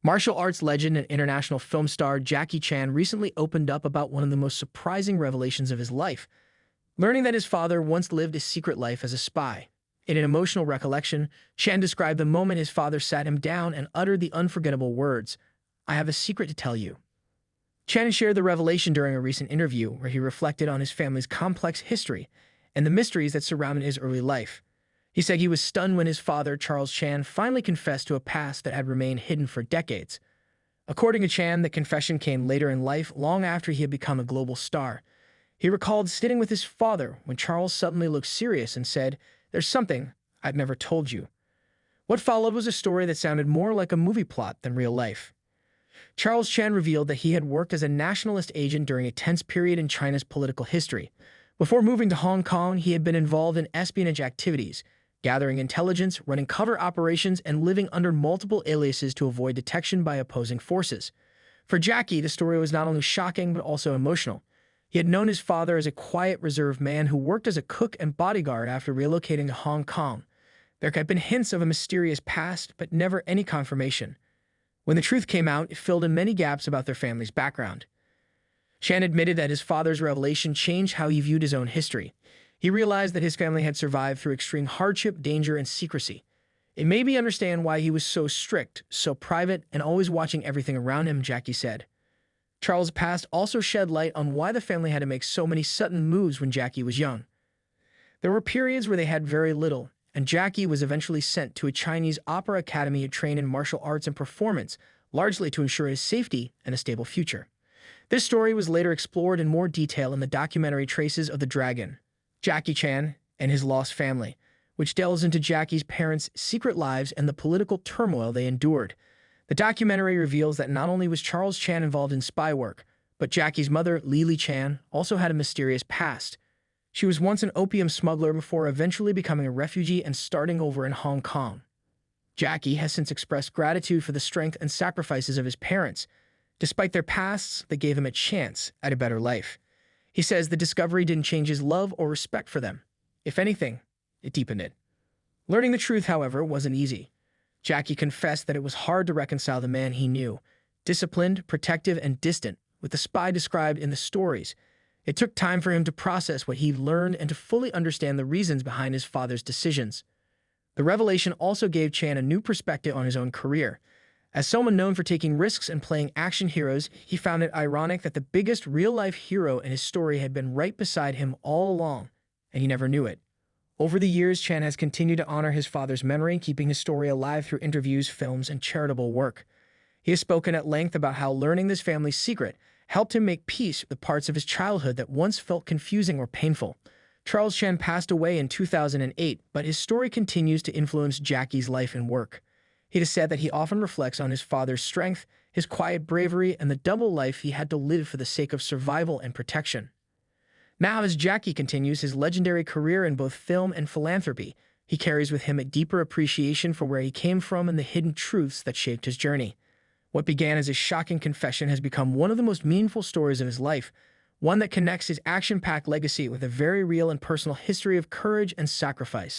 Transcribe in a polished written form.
Martial arts legend and international film star Jackie Chan recently opened up about one of the most surprising revelations of his life, learning that his father once lived a secret life as a spy. In an emotional recollection, Chan described the moment his father sat him down and uttered the unforgettable words, "I have a secret to tell you." Chan shared the revelation during a recent interview where he reflected on his family's complex history and the mysteries that surrounded his early life. He said he was stunned when his father, Charles Chan, finally confessed to a past that had remained hidden for decades. According to Chan, the confession came later in life, long after he had become a global star. He recalled sitting with his father when Charles suddenly looked serious and said, "There's something I've never told you." What followed was a story that sounded more like a movie plot than real life. Charles Chan revealed that he had worked as a nationalist agent during a tense period in China's political history. Before moving to Hong Kong, he had been involved in espionage activities, gathering intelligence, running covert operations, and living under multiple aliases to avoid detection by opposing forces. For Jackie, the story was not only shocking but also emotional. He had known his father as a quiet, reserved man who worked as a cook and bodyguard after relocating to Hong Kong. There had been hints of a mysterious past, but never any confirmation. When the truth came out, it filled in many gaps about their family's background. Chan admitted that his father's revelation changed how he viewed his own history. He realized that his family had survived through extreme hardship, danger, and secrecy. It made me understand why he was so strict, so private, and always watching everything around him, Jackie said. Charles' past also shed light on why the family had to make so many sudden moves when Jackie was young. There were periods where they had very little, and Jackie was eventually sent to a Chinese opera academy to train in martial arts and performance, largely to ensure his safety and a stable future. This story was later explored in more detail in the documentary Traces of the Dragon, Jackie Chan and His Lost Family, which delves into Jackie's parents' secret lives and the political turmoil they endured. The documentary reveals that not only was Charles Chan involved in spy work, but Jackie's mother, Lily Chan, also had a mysterious past. She was once an opium smuggler before eventually becoming a refugee and starting over in Hong Kong. Jackie has since expressed gratitude for the strength and sacrifices of his parents. Despite their pasts, they gave him a chance at a better life. He says the discovery didn't change his love or respect for them. If anything, it deepened it. Learning the truth, however, wasn't easy. Jackie confessed that it was hard to reconcile the man he knew, disciplined, protective, and distant, with the spy described in the stories. It took time for him to process what he'd learned and to fully understand the reasons behind his father's decisions. The revelation also gave Chan a new perspective on his own career. As someone known for taking risks and playing action heroes, he found it ironic that the biggest real-life hero in his story had been right beside him all along, and he never knew it. Over the years, Chan has continued to honor his father's memory, keeping his story alive through interviews, films, and charitable work. He has spoken at length about how learning this family's secret helped him make peace with parts of his childhood that once felt confusing or painful. Charles Chan passed away in 2008, but his story continues to influence Jackie's life and work. He has said that he often reflects on his father's strength, his quiet bravery, and the double life he had to live for the sake of survival and protection. Now, as Jackie continues his legendary career in both film and philanthropy, he carries with him a deeper appreciation for where he came from and the hidden truths that shaped his journey. What began as a shocking confession has become one of the most meaningful stories of his life, one that connects his action-packed legacy with a very real and personal history of courage and sacrifice.